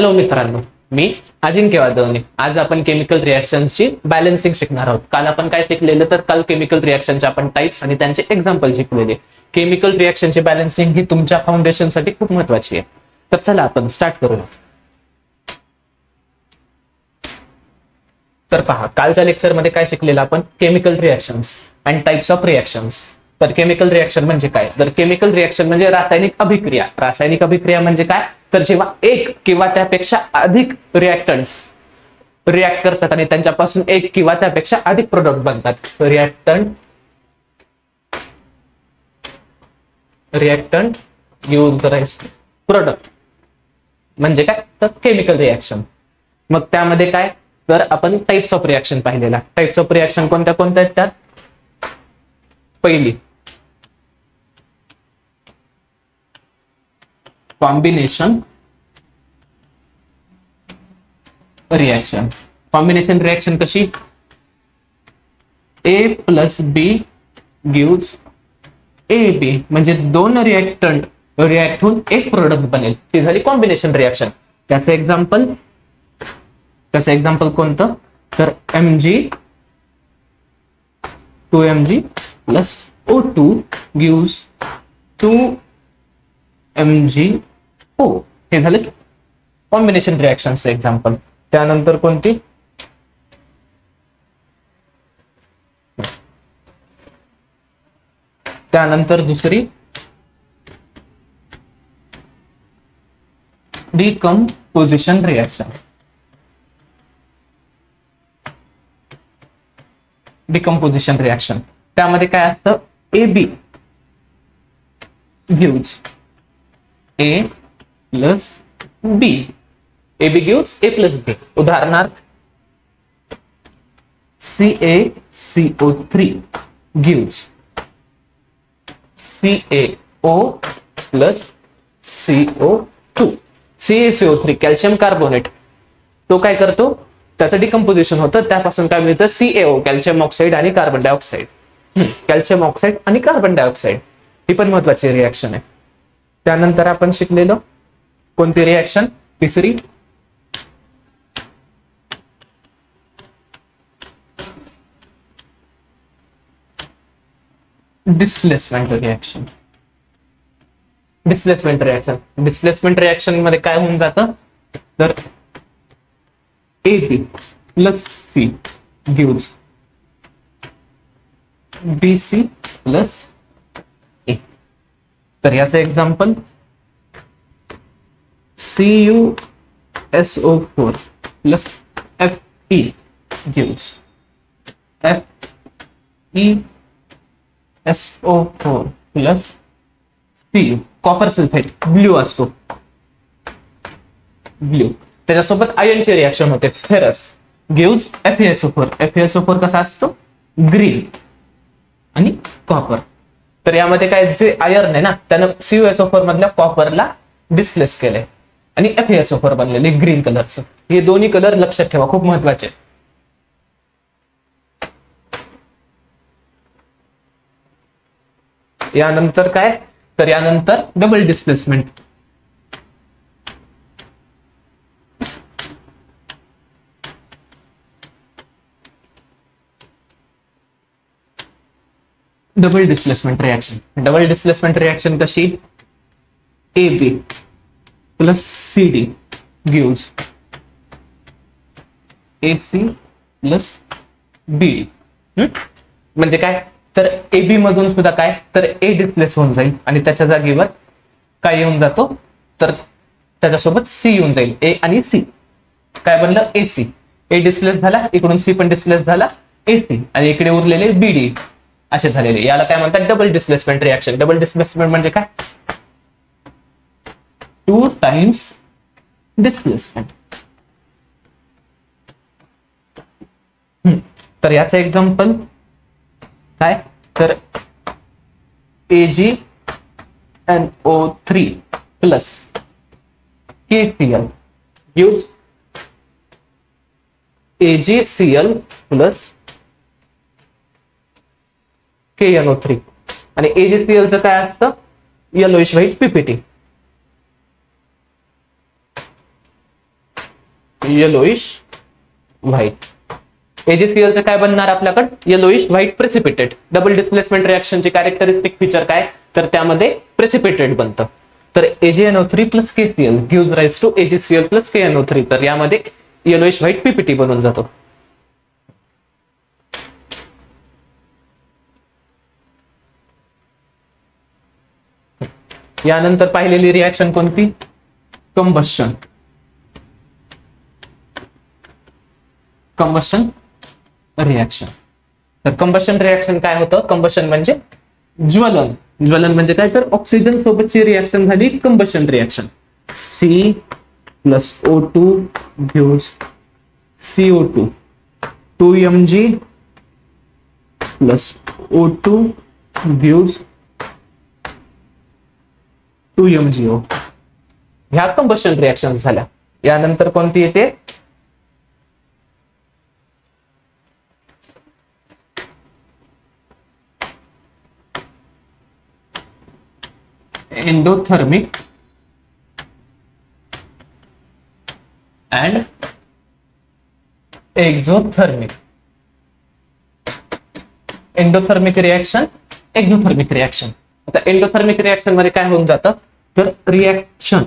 Hello मित्रांनो, मी अजिंक्य वादवणे. आज आपण केमिकल रिएक्शन्सची बॅलन्सिंग शिकणार आहोत. काल आपण काय शिकलेलं, तर काल केमिकल रिएक्शनचे आपण टाइप्स आणि त्यांचे एक्झाम्पल शिकलेले. केमिकल रिएक्शनची बॅलन्सिंग ही तुमच्या फाउंडेशनसाठी खूप महत्वाची आहे. तर चला आपण स्टार्ट करूया. तर पहा, कालच्या लेक्चरमध्ये काय शिकलेलं आपण, chemical reactions and types of reactions. तर केमिकल रिएक्शन म्हणजे काय, तर केमिकल रिएक्शन म्हणजे रासायनिक अभिक्रिया. रासायनिक अभिक्रिया म्हणजे काय, तर जेव्हा एक किंवा त्यापेक्षा अधिक रिएक्टंट्स रिएक्ट करतात आणि त्यांच्यापासून एक किंवा त्यापेक्षा अधिक प्रोडक्ट बनतात. रिएक्टंट यूज प्रोडक्ट म्हणजे काय, तर केमिकल रिएक्शन. मग त्यामध्ये काय, तर आपण टाइप्स ऑफ रिएक्शन पाहिलेला. टाइप्स ऑफ रिएक्शन कोणत्या कोणत्या आहेत, त्यात पहिली कॉम्बिनेशन रिएक्शन. कॉम्बिनेशन रिएक्शन कशी, ए plus B gives A B, म्हणजे दोन रिएक्टंट रिएक्ट होऊन एक प्रोडक्ट बनेल, ती झाली कॉम्बिनेशन रिएक्शन. त्याचं एक्झाम्पल कोणतं, तर Mg 2Mg plus O2 gives 2MgO. हे झालं कॉम्बिनेशन रिएक्शनचं एक्झाम्पल. त्यानंतर कोणती, त्यानंतर दुसरी डिकम्पोजिशन रिएक्शन. डिकम्पोजिशन रिएक्शन त्यामध्ये काय असतं, AB gives A plus B. AB gives A plus B. उदाहरणार्थ CaCO3 gives CaO plus CO2. CaCO3 calcium carbonate, तो काय करतो, त्याचं डिकम्पोजिशन होतं, त्यापासून काय मिळतं, CaO कॅल्शियम ऑक्साईड आणि कार्बन डायऑक्साईड. कॅल्शियम ऑक्साईड आणि कार्बन डायऑक्साईड ही पण महत्वाची रिएक्शन आहे. त्यानंतर आपण शिकलेलो कोणती रिएक्शन, तिसरी डिस्प्लेसमेंट रिएक्शन. डिस्प्लेसमेंट रिएक्शन मध्ये काय होऊन जातं, तर AB plus C gives BC plus A. तर याचं example CuSO4 plus Fe gives FeSO4 plus Cu. Copper sulphate blue असतो, ब्ल्यू. त्याच्यासोबत आयनची रिएक्शन होते, फेरस गिव्स FeSO4. FeSO4 कसा असतो, ग्रीन, आणि कॉपर. तर यामध्ये काय, जे आयर्न आहे ना, त्यानं CuSO4 मधल्या कॉपरला डिस्प्लेस केलंय आणि FeSO4 बनलेले ग्रीन कलरचं. हे दोन्ही कलर लक्षात ठेवा, खूप महत्वाचे. यानंतर काय, तर यानंतर double displacement. Double displacement reaction कशी, AB plus CD gives AC plus BD. म्हणजे काय, तर AB मधून सुद्धा काय, तर A डिस्प्लेस होऊन जाईल आणि त्याच्या जागेवर काय येऊन जातो, तर त्याच्यासोबत C येऊन जाईल. A आणि C काय बनलं, AC. A डिस्प्लेस झाला, इकडून C पण डिस्प्लेस झाला, AC, आणि इकडे उरलेले BD असे झालेले. याला काय म्हणतात, double displacement reaction. Double displacement म्हणजे काय, 2 टाइम्स डिस्प्लेसमेंट. तर याचं एक्झाम्पल काय, तर AgNO3 plus KCl gives AgCl plus KNO3. आणि AgCl चं काय असतं, yellowish white PPT. Yellowish white. AgCl चं काय बनणार आपल्याकडे? Yellowish white precipitate. Double displacement रिएक्शनचे कॅरेक्टरिस्टिक फीचर काय? तर त्यामध्ये प्रेसिपिटेट बनतं. तर AgNO3 plus KCl gives rise to AgCl plus KNO3. तर यामध्ये येलोइश व्हाईट PPT बनून जातो. यानंतर पाहिलेली रिएक्शन कोणती? कंबशन. Combustion reaction. तर कंबशन रिएक्शन काय होतं? कंबशन म्हणजे ज्वलन. ज्वलन म्हणजे काय? तर ऑक्सिजन सोबतची रिएक्शन झाली combustion reaction. C plus O2 gives CO2. 2Mg plus O2 gives 2MgO. ह्या कंबशन रिएक्शन झाल्या. यानंतर कोणती येते? Endothermic and exothermic. Endothermic reaction, exothermic reaction. आता एंडोथर्मिक रिएक्शन मध्ये काय होऊन जातं? तर रिएक्शन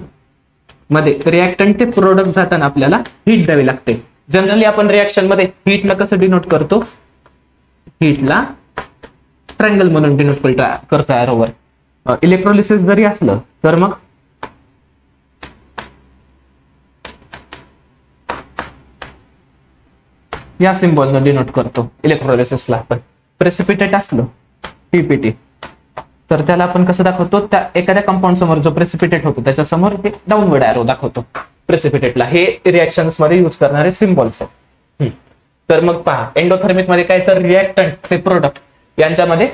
मध्ये रिएक्टंट ते प्रोडक्ट जाताना आपल्याला हीट द्यावी लागते. जनरली आपण रिएक्शन मध्ये हीटला कसं डिनोट करतो? हीटला ट्रायंगल म्हणून डिनोट करतो एरोवर. इलेक्ट्रोलिसिस जरी असलं तर मग या सिम्बॉलनं डिनोट करतो इलेक्ट्रोलिसिसला. आपण प्रेसिपिटेट असलं PPT तर त्याला आपण कसं दाखवतो? त्या एखाद्या कंपाऊंड समोर जो प्रेसिपिटेट होतो त्याच्या समोर हे डाऊनवर्ड एरो दाखवतो प्रेसिपिटेटला. हे रिएक्शन्स मध्ये यूज करणारे सिम्बॉल्स आहेत. तर मग पहा, एंडोथर्मिक मध्ये काय? तर रिएक्टंट ते प्रोडक्ट यांच्यामध्ये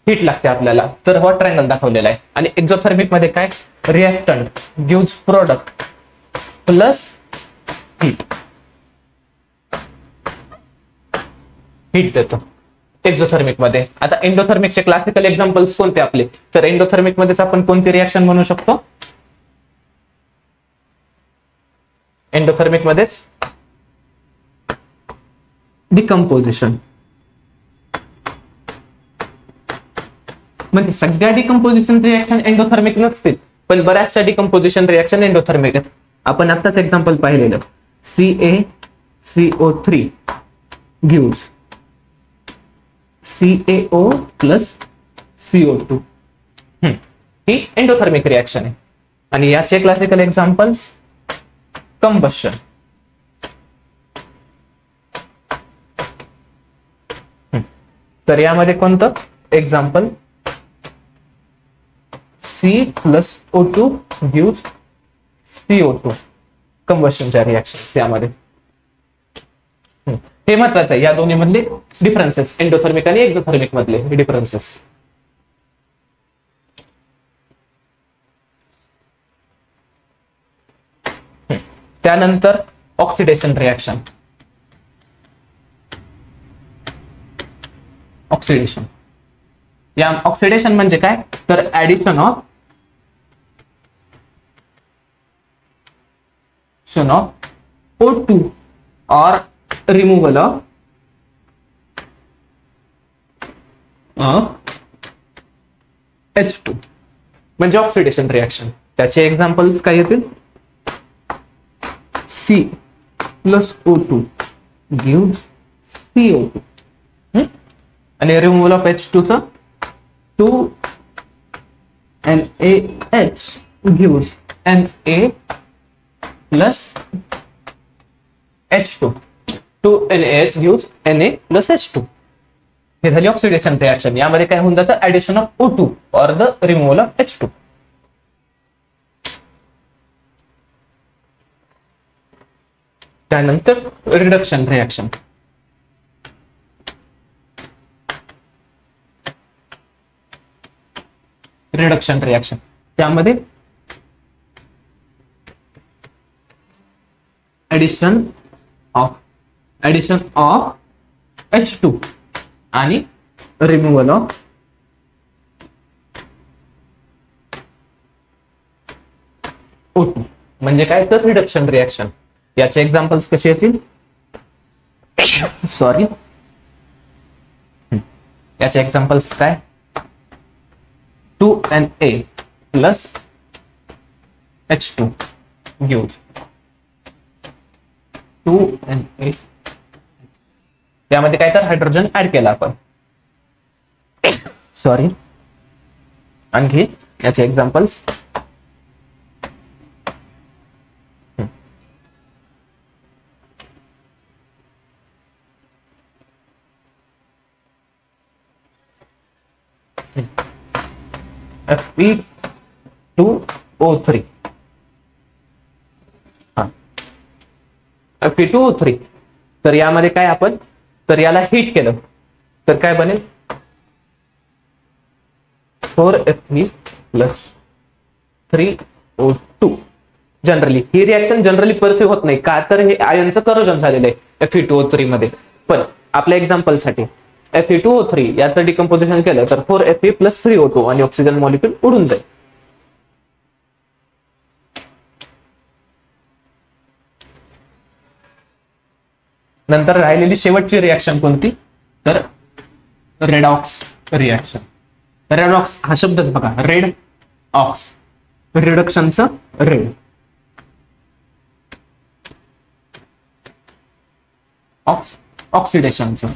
हीट लागते आपल्याला. तर हॉट ट्रायंगल दाखवलेला आहे. आणि एक्झोथर्मिक मध्ये काय? Reactant gives product plus heat. Heat देतो एक्झोथर्मिक मध्ये. आता एंडोथर्मिकचे क्लासिकल एक्झाम्पल्स कोणते आपले? तर एंडोथर्मिक मध्येच आपण कोणती रिएक्शन म्हणू शकतो? एंडोथर्मिक मध्येच डिकम्पोजिशन. म्हणजे सगळ्या डिकम्पोजिशन रिएक्शन एंडोथर्मिक नसतील, पण बऱ्याचशा डिकम्पोजिशन रिएक्शन एंडोथर्मिक आहेत. आपण आत्ताच एक्झाम्पल पाहिलेलं CaCO3 gives CaO plus CO2. ही एंडोथर्मिक रिएक्शन आहे. आणि याचे क्लासिकल एक्झाम्पल्स कंबशन. तर यामध्ये कोणतं example? C plus O2 gives CO2. कंबशनच्या रिएक्शन यामध्ये. हे महत्वाचं आहे. या दोन्ही मधले डिफरन्सेस, एंडोथर्मिक आणि एक्झोथर्मिक मधले डिफरन्सेस. त्यानंतर ऑक्सिडेशन रिएक्शन. ऑक्सिडेशन. या ऑक्सिडेशन म्हणजे काय? तर addition of O2 or removal of H2 म्हणजे ऑक्सिडेशन रिएक्शन. त्याचे एक्झाम्पल्स काय येतील? C plus O2 gives CO2. आणि रिमूव्हल ऑफ H2 च 2NaH gives Na plus H2. 2NaH gives Na plus H2. हे झाली ऑक्सिडेशन रिएक्शन. यामध्ये काय होऊन जातं? ऍडिशन ऑफ O2 और द रिमूव्हल ऑफ H2. त्यानंतर रिडक्शन रिएक्शन. रिडक्शन रिएक्शन त्यामध्ये ऍडिशन ऑफ H2 आणि रिमूव्हल ऑफ O2 म्हणजे काय? तर रिडक्शन रिएक्शन. याचे एक्झाम्पल्स कसे येतील? सॉरी, याचे एक्झाम्पल्स काय? 2Na plus H2 gives 2Na. त्यामध्ये काय तर हायड्रोजन ऍड केला आपण. सॉरी, आणखी याचे एक्झाम्पल्स Fe2O3. Fe2O3. तर यामध्ये काय आपण, तर याला हीट केलं तर काय बनेल? 4Fe plus 3O2. जनरली ही रिएक्शन जनरली परसिव्ह होत नाही का, तर हे आयनचं करोजन झालेलं आहे Fe2O3 मध्ये. पण आपल्या एक्झाम्पल साठी Fe2O3 याचं डिकम्पोजिशन केलं तर 4Fe प्लस 3O2 आणि ऑक्सिजन मॉलिक्यूल उडून जाईल. नंतर राहिलेली शेवटची रिएक्शन कोणती? तर रेडॉक्स रिएक्शन. रेडॉक्स हा शब्दच बघा, रेड ऑक्स, रिडक्शनचं रेड, ऑक्स ऑक्सिडेशनचं.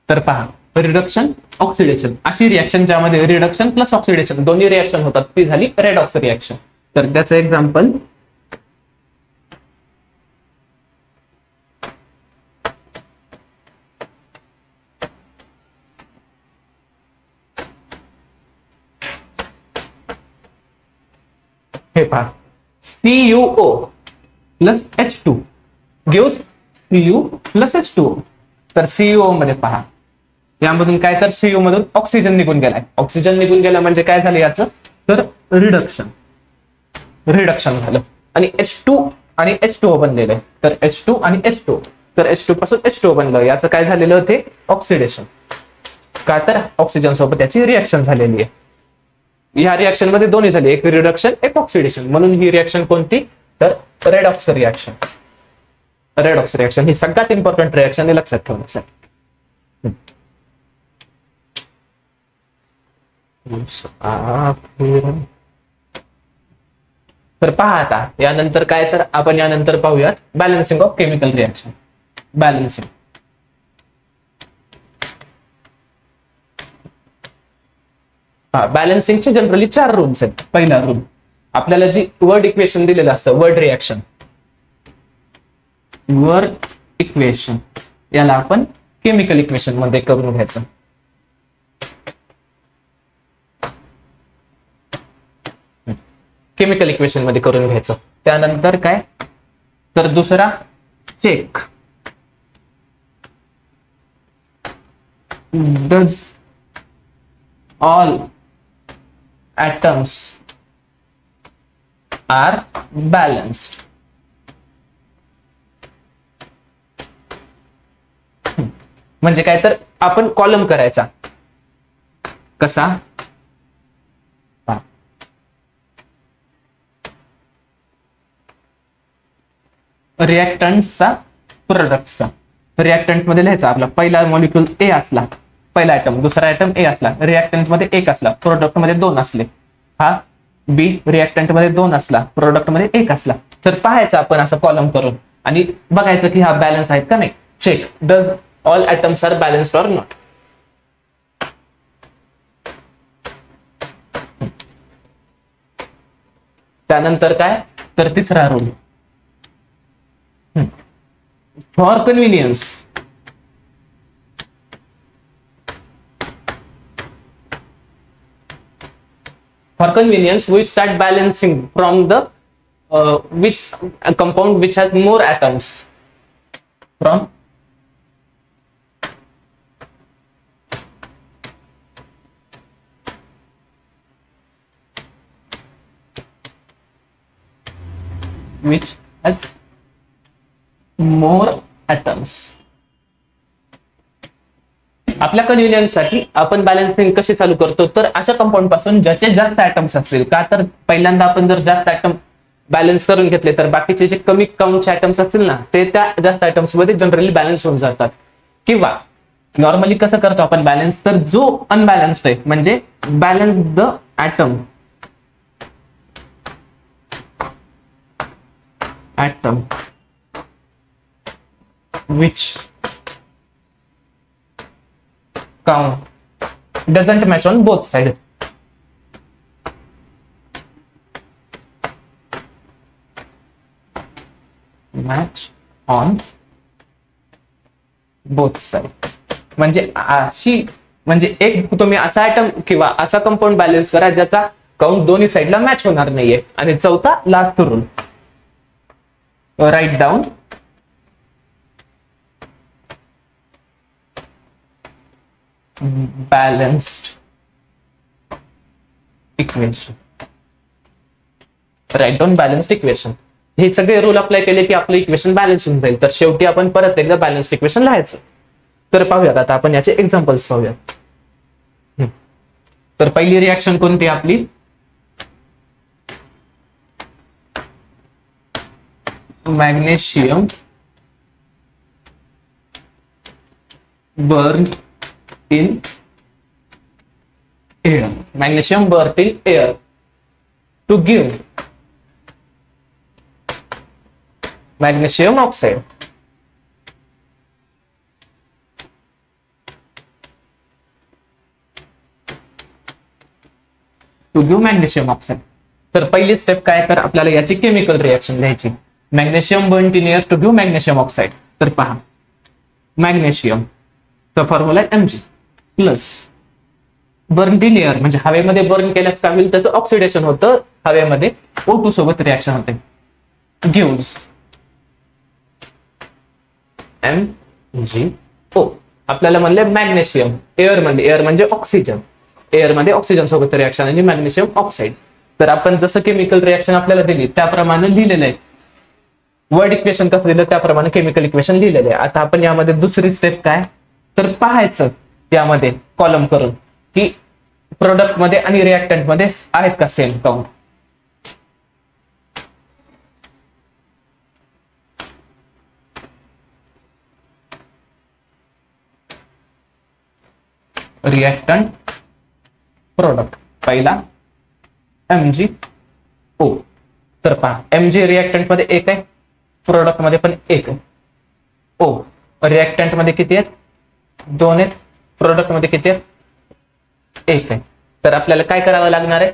तर पहा, रिडक्शन ऑक्सिडेशन अशी रिएक्शन ज्यामध्ये रिडक्शन प्लस ऑक्सिडेशन दोन्ही रिएक्शन होतात ती झाली रेडॉक्स रिएक्शन. तर त्याचं एक्झाम्पल हे पहा, CuO plus H2 gives Cu plus H2O. तर CuO मध्ये पहा, यामधून काय तर Cu मधून ऑक्सिजन निघून गेलाय. ऑक्सिजन निघून गेला म्हणजे काय झालं याचं, तर रिडक्शन झालं आणि H2 आणि H2O बनलेलं आहे. तर H2 आणि H2, तर H2 पासून H2O बनलं, याचं काय झालेलं ते ऑक्सिडेशन. का तर ऑक्सिजन सोबत त्याची रिएक्शन झालेली आहे. या रिएक्शन मध्ये दोन्ही झाले, एक रिडक्शन एक ऑक्सिडेशन, म्हणून ही रिएक्शन कोणती, तर रेडॉक्स रिएक्शन. रेडॉक्स रिएक्शन ही सगळ्यात इम्पॉर्टंट रिएक्शन आहे लक्षात ठेवण्यासाठी. तर पहा आता यानंतर काय, तर आपण यानंतर पाहूयात balancing of chemical reaction. Balancing, बॅलन्सिंगचे जनरली 4 रूल्स आहेत. पहिला रूल, आपल्याला जी वर्ड इक्वेशन दिलेलं असतं, वर्ड रिएक्शन, वर्ड इक्वेशन, याला आपण केमिकल इक्वेशन मध्ये करून घ्यायचं. केमिकल इक्वेशन मध्ये करून घ्यायचं. त्यानंतर काय, तर दुसरा check, does all atoms are balanced. म्हणजे काय, तर आपण कॉलम करायचा. कसा, रिएक्टंट्सचा प्रोडक्टचा. रिएक्टंट्स मध्ये लिहायचा आपला पहिला मॉलिक्यूल ए असला, पहिला ऍटम, दुसरा ऍटम ए असला, रिएक्टंट मध्ये 1 असला, प्रोडक्ट मध्ये 2 असले, हा बी रिएक्टंट मध्ये 2 असला, प्रोडक्ट मध्ये 1 असला, तर पाहायचं आपण असं कॉलम करून आणि बघायचं की हा बॅलन्स आहेत का नाही. Check, does all atoms are balanced or not. त्यानंतर काय, तर तिसरा rule, for convenience, for convenience we start balancing from the which compound which has more atoms, from which has more atoms. आपल्या कन्व्हिनियन्ससाठी आपण बॅलन्सिंग कशी चालू करतो, तर अशा कंपाऊंड पासून ज्याचे जास्त ऍटम्स असतील का, तर पहिल्यांदा आपण जर जास्त ऍटम बॅलन्स करून घेतले तर बाकीचे जे कमी काउंटचे ऍटम्स असतील ना ते त्या जास्त ऍटम्स मध्ये जनरली बॅलन्स होऊन जातात. किंवा नॉर्मली कसं करतो आपण बॅलन्स, तर जो अनबॅलन्स्ड आहे म्हणजे balance the atom which count doesn't match on both sides. Match on both side म्हणजे अशी, म्हणजे एक तुम्ही असा आयटम किंवा असा कंपाऊंड बॅलन्स करा ज्याचा काउंट दोन्ही साईडला मॅच होणार नाहीये. आणि चौथा last rule, write down balanced equation. Write down balanced equation. हे सगळे रूल अप्लाय केले की आपलं इक्वेशन बॅलन्स होऊन जाईल. तर शेवटी आपण परत एकदा बॅलन्स्ड इक्वेशन लिहायचं. तर पाहूयात आता आपण याचे एक्झाम्पल्स पाहूयात. तर पहिली रिॲक्शन कोणती आपली, magnesium burn in air. Magnesium burnt in air to give magnesium oxide. To give magnesium oxide. तर पहिली स्टेप काय, तर आपल्याला याची केमिकल रिएक्शन लिहायची. Magnesium burn in air to give magnesium oxide. तर पहा, मॅग्नेशियम चा formula Mg plus burn in air म्हणजे हवेमध्ये बर्न केल्यास काय होईल, त्याचं ऑक्सिडेशन होतं हवेमध्ये, O2 सोबत रिएक्शन होते, गिव्स MgO. आपल्याला म्हणले मॅग्नेशियम एअर म्हणजे ऑक्सिजन, एअर मध्ये ऑक्सिजन सोबत रिएक्शन आणि मॅग्नेशियम ऑक्साइड. तर आपण जसं केमिकल रिएक्शन आपल्याला दिली त्याप्रमाणे लिहिलेलं आहे. वर्ड इक्वेशन कसं दिलं त्याप्रमाणे केमिकल इक्वेशन लिहिलेलं आहे. आता आपण यामध्ये दुसरी स्टेप काय, तर पाहायचं यामध्ये कॉलम करून की प्रोडक्ट मध्ये आणि रिएक्टंट मध्ये आहेत का सेम काउंट. रिएक्टंट प्रोडक्ट पहिला MgO. तर पहा Mg रिएक्टंट मध्ये एक आहे, प्रोडक्ट मध्ये पण एक आहे. O रिएक्टंट मध्ये किती आहेत, 2 आहेत, प्रोडक्ट मध्ये किती आहेत, 1 आहे. तर आपल्याला काय करावं लागणार आहे,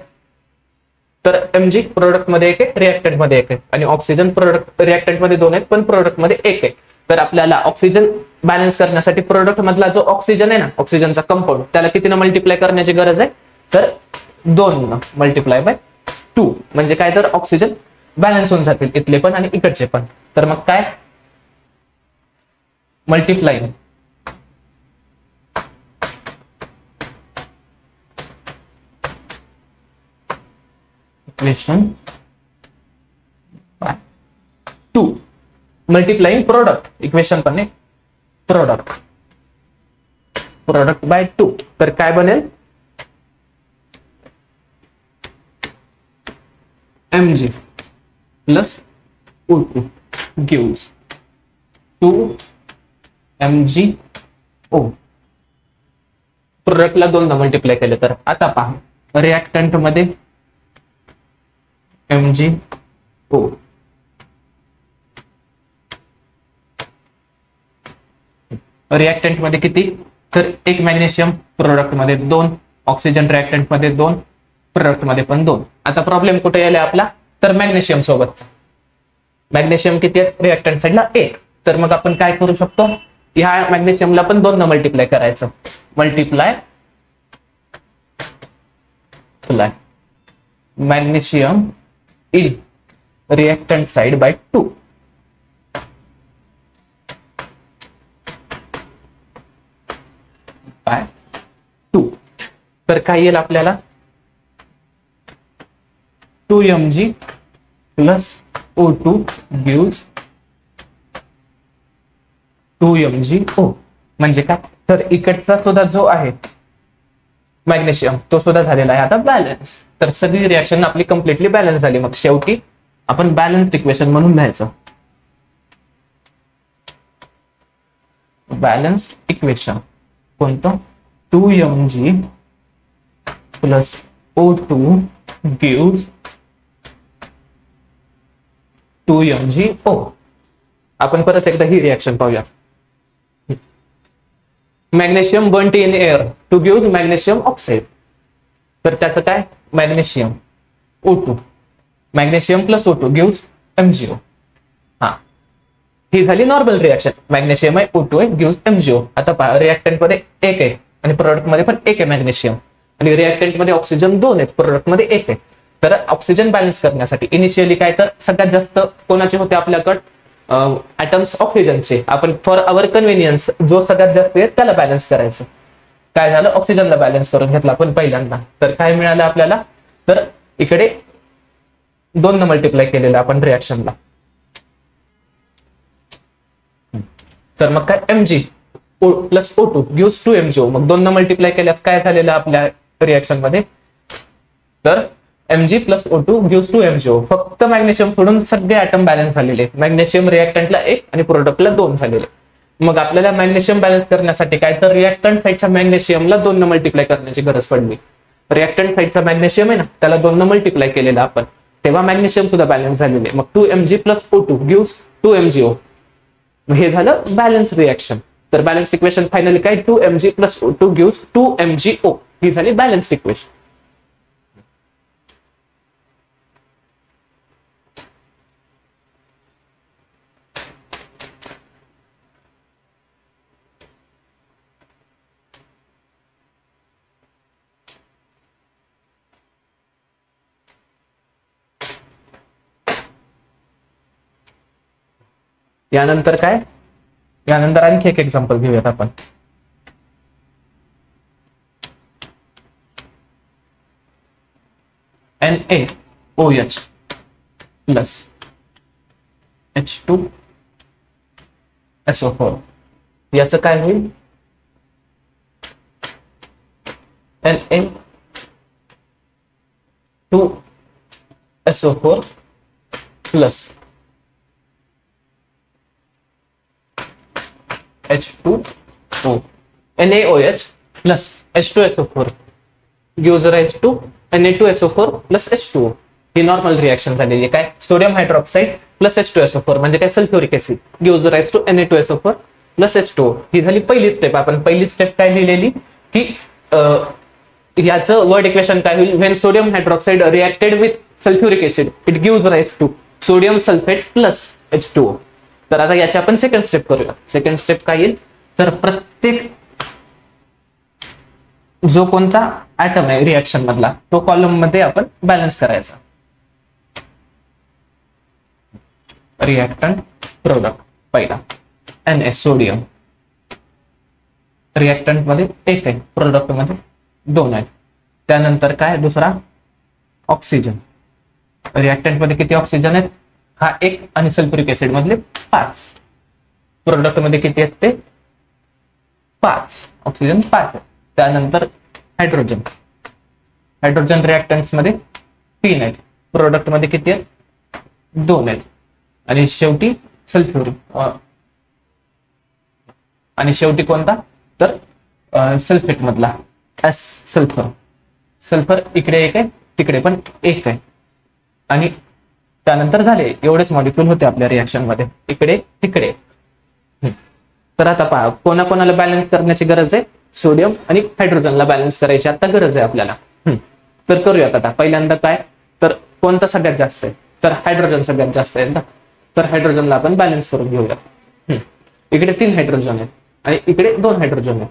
तर Mg प्रोडक्ट मध्ये 1 आहे, रिएक्टंट मध्ये 1 आहे आणि ऑक्सिजन प्रोडक्ट रिएक्टंट मध्ये 2 आहेत पण प्रोडक्ट मध्ये 1 आहे. तर आपल्याला ऑक्सिजन बॅलन्स करण्यासाठी प्रोडक्ट मधला जो ऑक्सिजन आहे ना, ऑक्सिजनचा कंपाऊंड, त्याला कितीने मल्टिप्लाय करण्याची गरज आहे, तर 2 मल्टिप्लाय बाय 2 म्हणजे काय, तर ऑक्सिजन बॅलन्स होऊन जातील इथले पण आणि इकडचे पण. तर मग काय, multiply equation by 2 multiplying product, equation पण आहे प्रोडक्ट बाय 2. तर काय बनेल, Mg plus O2 gives 2 MgO. प्रोडक्टला 2 multiply केले तर आता पहा रिएक्टंट मध्ये MgO रिएक्टंट मध्ये किती, तर 1 मॅग्नेशियम, प्रोडक्ट मध्ये 2, ऑक्सिजन रिएक्टंट मध्ये 2, प्रोडक्ट मध्ये पण 2. आता प्रॉब्लेम कुठे यायला आपला, तर मॅग्नेशियम सोबत. मॅग्नेशियम किती आहे, रिएक्टंट साइडला 1. तर मग आपण काय करू शकतो, ह्या मॅग्नेशियमला पण 2 मल्टिप्लाय करायचं, multiply magnesium in reactant side by 2. By 2. तर काय येईल आपल्याला, 2 Mg plus O2 gives 2 MgO. म्हणजे काय, तर इकडचा सुद्धा जो आहे मॅग्नेशियम तो सुद्धा झालेला आहे आता बॅलन्स. तर सगळी रिॲक्शन आपली कम्प्लिटली बॅलन्स झाली. मग शेवटी आपण बॅलन्स्ड इक्वेशन म्हणून लिहायचं. बॅलन्स इक्वेशन कोणतं? 2mg plus O2 gives 2mgO. आपण परत एकदा ही रिॲक्शन पाहूया. Magnesium burnt in air to give magnesium oxide. तर त्याचं काय? Magnesium O2, magnesium plus O2 gives MgO. हा, ही झाली नॉर्मल रिॲक्शन. मॅग्नेशियम आहे, O2 आहे, गिव्स MgO. आता पहा, रिॲक्टंट मध्ये एक आहे आणि प्रोडक्ट मध्ये पण एक आहे मॅग्नेशियम, आणि रिॲक्टंट मध्ये ऑक्सिजन 2 आहेत, प्रोडक्ट मध्ये एक आहे. तर ऑक्सिजन बॅलन्स करण्यासाठी इनिशियली काय, तर सगळ्यात जास्त कोणाचे होते आपल्याकडे ऍटम्स? ऑक्सिजनचे. आपण फॉर अवर कन्व्हिनियन्स जो सगळ्यात जास्त आहे त्याला बॅलन्स करायचं. काय झालं? ऑक्सिजनला बॅलन्स करून घेतला आपण पहिल्यांदा. तर काय मिळालं आपल्याला? तर इकडे 2 मल्टिप्लाय केलेलं आपण रिॲक्शनला. तर मग काय? Mg plus O2 gives 2MgO. मग 2 मल्टिप्लाय केल्यास काय झालेलं आपल्या रिॲक्शन मध्ये? तर Mg plus O2 gives 2MgO. फक्त मॅग्नेशियम सोडून सगळे ॲटम बॅलन्स झालेले. मॅग्नेशियम रिॲक्टंटला 1 आणि प्रोडक्टला 2 झालेले. मग आपल्याला मॅग्नेशियम बॅलन्स करण्यासाठी काय, तर रिॲक्टंट साईडच्या मॅग्नेशियमला 2 मल्टिप्लाय करण्याची गरज पडली. रिॲक्टंट साईडचा मॅग्नेशियम आहे ना, त्याला 2 मल्टिप्लाय केलेला आपण, तेव्हा मॅग्नेशियम सुद्धा बॅलन्स झालेले. मग 2Mg plus O2 gives 2MgO. हे झालं बॅलन्स रिॲक्शन. तर बॅलन्स इक्वेशन फायनली काय? 2Mg plus O2 gives 2MgO. ही झाली बॅलन्स इक्वेशन. यानंतर काय? यानंतर आणखी एक एक्झाम्पल घेऊयात आपण. NaOH plus H2SO4. याचं काय होईल? Na2SO4 plus H2O. NaOH plus H2SO4 gives rise to Na2SO4 plus H2O. ही नॉर्मल रिॲक्शन झालेली आहे. काय? सोडियम हायड्रॉक्साईड प्लस H2SO4 म्हणजे काय? Sulphuric acid gives rise to Na2SO4 plus H2O. ही झाली पहिली स्टेप. आपण पहिली स्टेप काय लिहिलेली की याचं वर्ड इक्वेशन काय होईल? When sodium hydroxide reacted with sulphuric acid it gives rise to sodium sulphate plus H2O. तर आता याची आपण सेकंड स्टेप करूया. सेकंड स्टेप काय येईल? तर प्रत्येक जो कोणता ऍटम आहे रिॲक्शन मधला तो कॉलम मध्ये आपण बॅलन्स करायचा. रिॲक्टंट प्रोडक्ट पहिला Na सोडियम, रिॲक्टंट मध्ये 1 आहे, प्रोडक्ट मध्ये 2 आहेत. त्यानंतर काय? दुसरा ऑक्सिजन. रिॲक्टंट मध्ये किती ऑक्सिजन आहेत? हा 1 आणि सल्फ्युरिक ऍसिड मधले 5. प्रोडक्ट मध्ये किती आहेत? ते 5. ऑक्सिजन 5 आहे. त्यानंतर हायड्रोजन. हायड्रोजन रिॲक्टंट्स मध्ये 3 आहेत, प्रोडक्ट मध्ये किती आहेत? 2 आहेत. आणि शेवटी सल्फ्युरिक. आणि शेवटी कोणता? तर सल्फेट मधला S सल्फर. सल्फर इकडे 1 आहे, तिकडे पण 1 आहे. आणि त्यानंतर झाले एवढेच मॉलिक्यूल होते आपल्या रिॲक्शन मध्ये, इकडे तिकडे. तर आता पहा, कोणाकोणाला बॅलन्स करण्याची गरज आहे? सोडियम आणि हायड्रोजनला बॅलन्स करायची आता गरज आहे आपल्याला. तर करूयात आता. पहिल्यांदा काय? तर कोणता सगळ्यात जास्त आहे? तर हायड्रोजन सगळ्यात जास्त आहे ना. तर हायड्रोजनला आपण बॅलन्स करून घेऊया. इकडे 3 हायड्रोजन आहेत आणि इकडे 2 हायड्रोजन आहेत.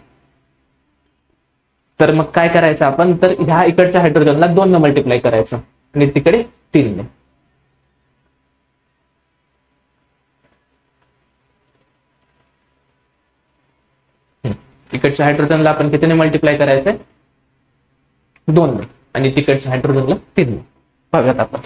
तर मग काय करायचं आपण? तर ह्या इकडच्या हायड्रोजनला 2 ने मल्टिप्लाय करायचं आणि तिकडे 3 ने. इकडच्या हायड्रोजनला आपण कितीने मल्टिप्लाय करायचंय? 2 ने. आणि तिकडच्या हायड्रोजनला 3 ने. बघत आपण.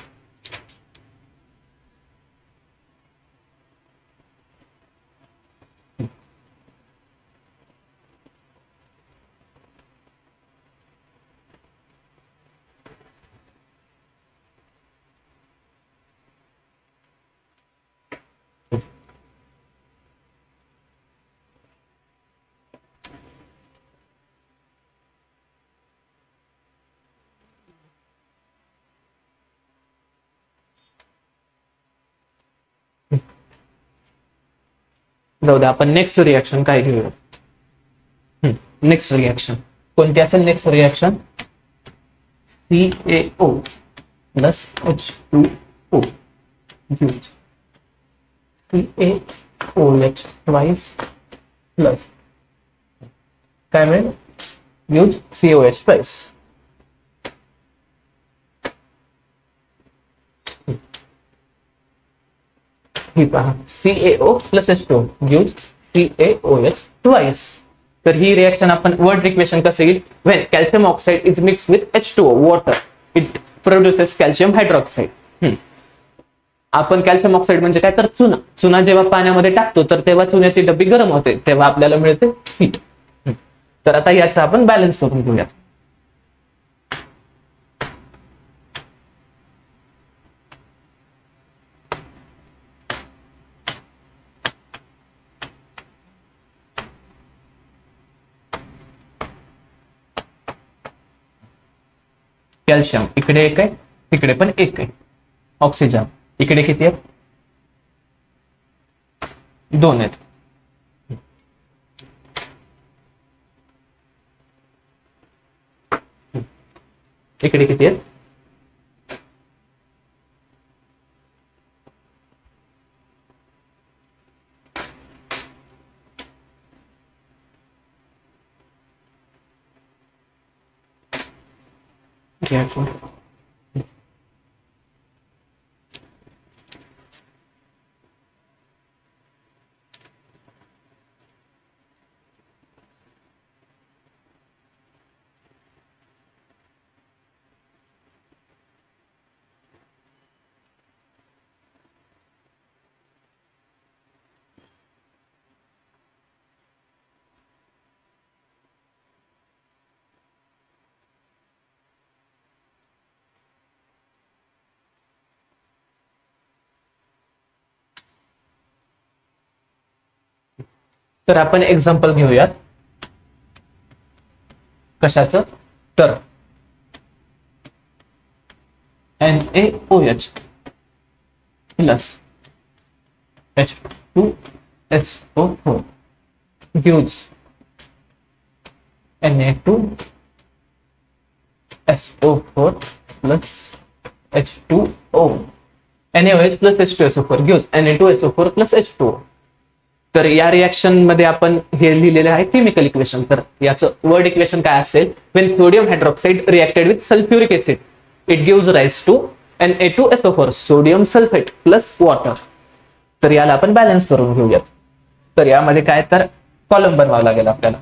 जाऊ द्या, आपण नेक्स्ट रिएक्शन काय घेऊया. नेक्स्ट रिएक्शन कोणती असेल? Next reaction CaO plus H2O यूज CaOH ट्वाइस प्लस काय मिळेल? यूज CaOH ट्वाइस. ही पहा CaO प्लस H2O यूज CaOH ट्वाइस. तर ही रिएक्शन आपण वर्ड इक्वेशन कसं येईल? When calcium oxide is mix with H2O water it produces calcium hydroxide. आपण कॅल्शियम ऑक्साइड म्हणजे काय? तर चुना. चुना जेव्हा पाण्यामध्ये टाकतो तर तेव्हा चुन्याची डब्बी गरम होते, तेव्हा आपल्याला मिळते हीट. तर आता याचा आपण बॅलन्स करून घेऊयात. कॅल्शियम इकडे एक आहे, इकडे पण एक आहे. ऑक्सिजन इकडे किती आहेत? 2 आहेत. इकडे किती आहेत? तर आपण एक्झाम्पल घेऊयात. कशाचं? तर NaOH plus H2SO4 use Na2SO4 plus H2O. NaOH plus H2SO4 use Na2SO4 plus H2O. तर या रिएक्शन मध्ये आपण हे लिहिलेलं आहे केमिकल इक्वेशन. तर याचं वर्ड इक्वेशन काय असेल? When sodium hydroxide reacted with sulphuric acid it gives rise to Na2SO4 sodium sulphate plus water. तर याला आपण बॅलन्स करून घेऊयात. तर यामध्ये काय? तर कॉलम बनवावा लागेल आपल्याला.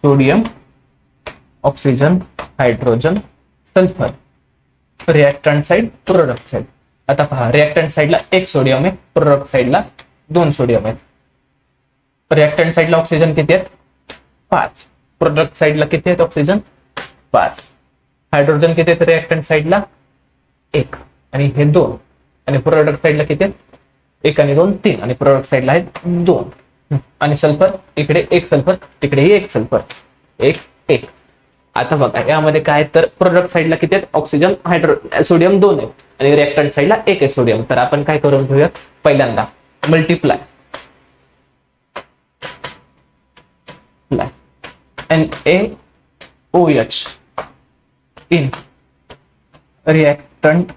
Sodium, oxygen, hydrogen, sulphur. Reactant side, product side. आता पहा, रिएक्टंट साइडला 1 सोडियम आहे, प्रोडक्ट साइडला 2 सोडियम आहेत. रिएक्टंट साइडला ऑक्सिजन किती आहेत? 5. प्रोडक्ट साइडला किती आहेत ऑक्सिजन? 5. हायड्रोजन किती आहेत रिएक्टंट साइडला? 1 आणि हे 2. आणि प्रोडक्ट साइडला किती आहेत? 1 आणि 2 3 आणि प्रोडक्ट साइडला आहेत 2. आणि सल्फर इकडे 1 सल्फर, तिकडेही 1 सल्फर, 1 1. आता बघा यामध्ये काय? तर प्रोडक्ट साइडला किती आहेत? ऑक्सिजन, सोडियम 2 आहे आणि रिएक्टंट साइडला 1 आहे सोडियम. तर आपण काय करून घेऊयात? पहिल्यांदा multiply NaOH in reactant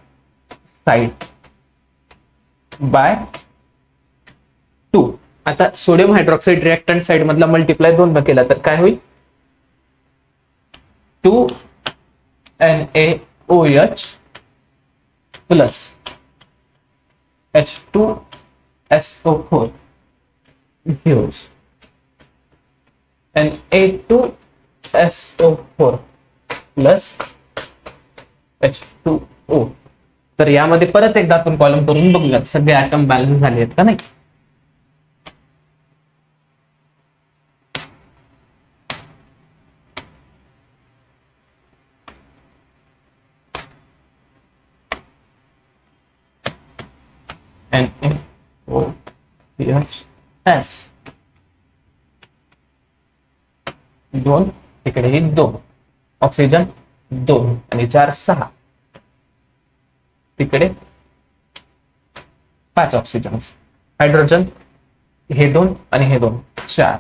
side by 2. आता सोडियम हायड्रॉक्साइड रिएक्टंट साइड मधला मल्टिप्लाय 2 केला तर काय होईल? 2 NaOH plus H2SO4 use Na2SO4 plus H2O. तर यामध्ये परत एकदा आपण कॉलम करून बघूयात सगळे ऍटम बॅलन्स झाले आहेत का नाही. NaOH 2, इकडेही 2, ऑक्सिजन 2 आणि 4 6, तिकडे 5 ऑक्सिजन. हायड्रोजन हे 2 आणि हे 2 4,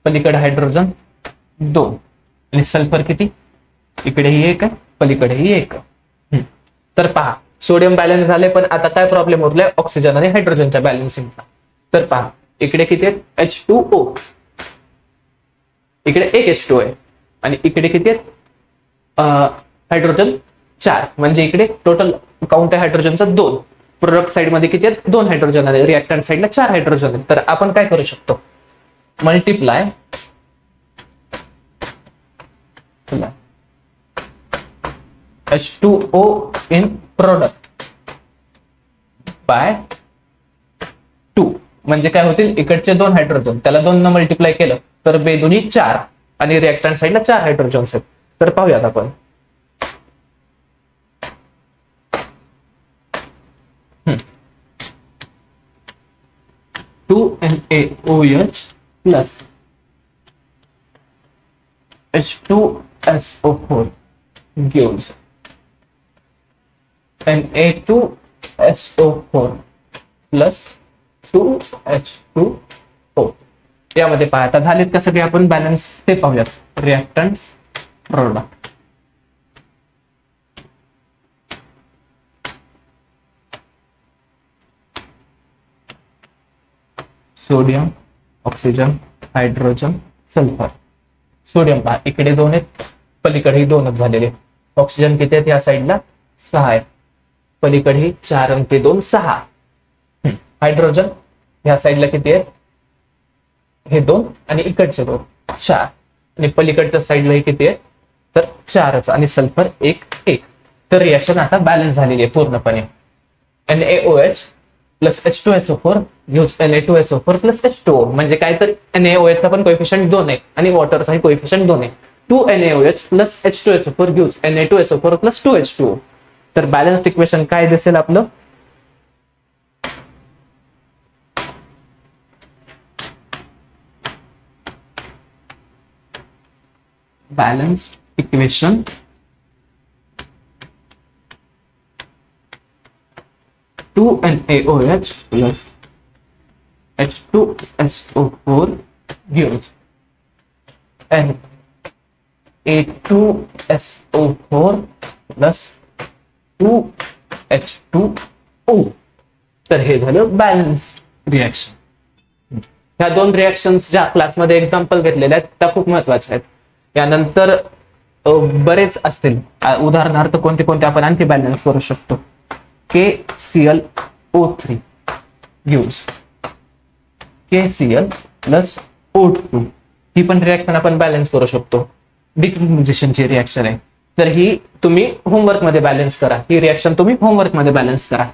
पलीकडे हायड्रोजन 2 आणि सल्फर किती, इकडेही 1 आहे, पलीकडेही 1. तर पहा सोडियम बॅलन्स झाले, पण आता काय प्रॉब्लेम उरलाय ऑक्सिजन आणि हायड्रोजनच्या बॅलन्सिंगचा. तर पहा इकडे किती आहेत, H2O, इकडे 1 H2O आहे आणि इकडे किती आहेत हायड्रोजन 4, म्हणजे इकडे टोटल काउंट आहे हायड्रोजनचा 2. प्रोडक्ट साइड मध्ये किती आहेत 2 हायड्रोजन आहे, रिएक्टंट साइडला 4 हायड्रोजन आहे. तर आपण काय करू शकतो, multiply H2O in product by 2, म्हणजे काय होतील इकडचे 2 हायड्रोजन त्याला 2 न मल्टिप्लाय केलं तर बेदोन्ही 4 आणि रिएक्टंट साइडला 4 हायड्रोजन्स आहेत. तर पाहूयात आपण. NaOH plus H2SO4 gives Na2SO4 plus 2H2O. यामध्ये पहा आता झालेत का सगळे आपण बॅलन्स ते पाहूयात. Reactants, product. Sodium, oxygen, hydrogen, sulphur. Sodium पहा इकडे 2 आहेत, पलीकडेही 2च झालेले. ऑक्सिजन किती आहेत या साईडला 6 आहेत, पलीकडेही 4 आणि ते 2 6. हायड्रोजन ह्या साईडला किती आहेत, हे 2 आणि इकडचे 2 4 आणि पलीकडच्या साईडला किती आहे तर 4च आणि सल्फर 1 1. तर रिएक्शन आता बॅलन्स झालेली आहे पूर्णपणे. NaOH plus H2SO4 gives Na2SO4 plus H2O, म्हणजे काय तर NaOH चा पण कोएफिशियंट 2 आहे आणि वॉटरचाही कोएफिशियंट 2 आहे. 2 NaOH plus H2SO4 gives Na2SO4 plus 2H2O. तर बॅलन्स्ड इक्वेशन काय दिसेल आपलं, balanced equation two NaOH plus H2SO4 gives Na2SO4 plus 2H2O. तर हे झालं बॅलन्स्ड रिएक्शन. ह्या 2 रिएक्शन्स ज्या क्लासमध्ये एक्झाम्पल घेतलेल्या आहेत त्या खूप महत्वाच्या आहेत. यानंतर बरेच असतील, उदाहरणार्थ कोणते कोणते आपण आणखी बॅलन्स करू शकतो. KClO3 gives KCl plus O2, ही पण रिएक्शन आपण बॅलन्स करू शकतो. डिकम्पोजिशनची रिएक्शन आहे, तर ही तुम्ही होमवर्क मध्ये बॅलन्स करा. ही रिएक्शन तुम्ही होमवर्क मध्ये बॅलन्स करा.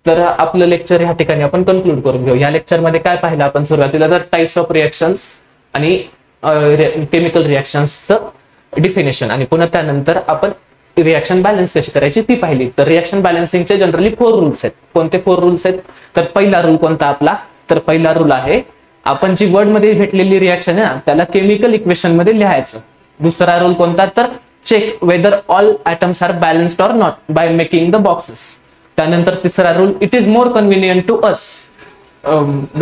तर आपलं लेक्चर या ठिकाणी आपण कन्क्लूड करून घेऊ. या लेक्चर मध्ये काय पाहिलं आपण सुरुवातीला, तर टाइप्स ऑफ रिएक्शन्स आणि केमिकल रिएक्शन्सचं डिफिनेशन, आणि पुन्हा त्यानंतर आपण रिएक्शन बॅलन्स कशी करायची ती पाहिली. तर रिएक्शन बॅलन्सिंगचे जनरली 4 रूल्स आहेत. कोणते 4 रूल्स आहेत, तर पहिला रूल कोणता आपला, तर पहिला रूल आहे आपण जी वर्ड मध्ये भेटलेली रिएक्शन आहे ना त्याला केमिकल इक्वेशन मध्ये लिहायचं. दुसरा रूल कोणता, तर check whether all atoms are balanced or not by making the boxes. त्यानंतर तिसरा rule, it is more convenient to us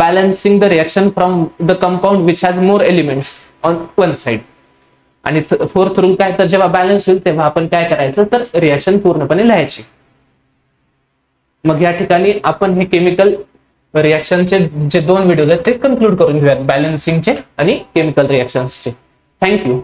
balancing the reaction from the compound which has more elements on one side. आणि 4th rule काय, तर जेव्हा balance होईल तेव्हा आपण काय करायचं, तर रिएक्शन पूर्णपणे लिहायची. मग या ठिकाणी आपण हे केमिकल रिएक्शनचे जे 2 व्हिडिओ आहेत ते कन्क्लूड करून घेऊयात, बॅलन्सिंगचे आणि केमिकल रिएक्शन्सचे. थँक्यू.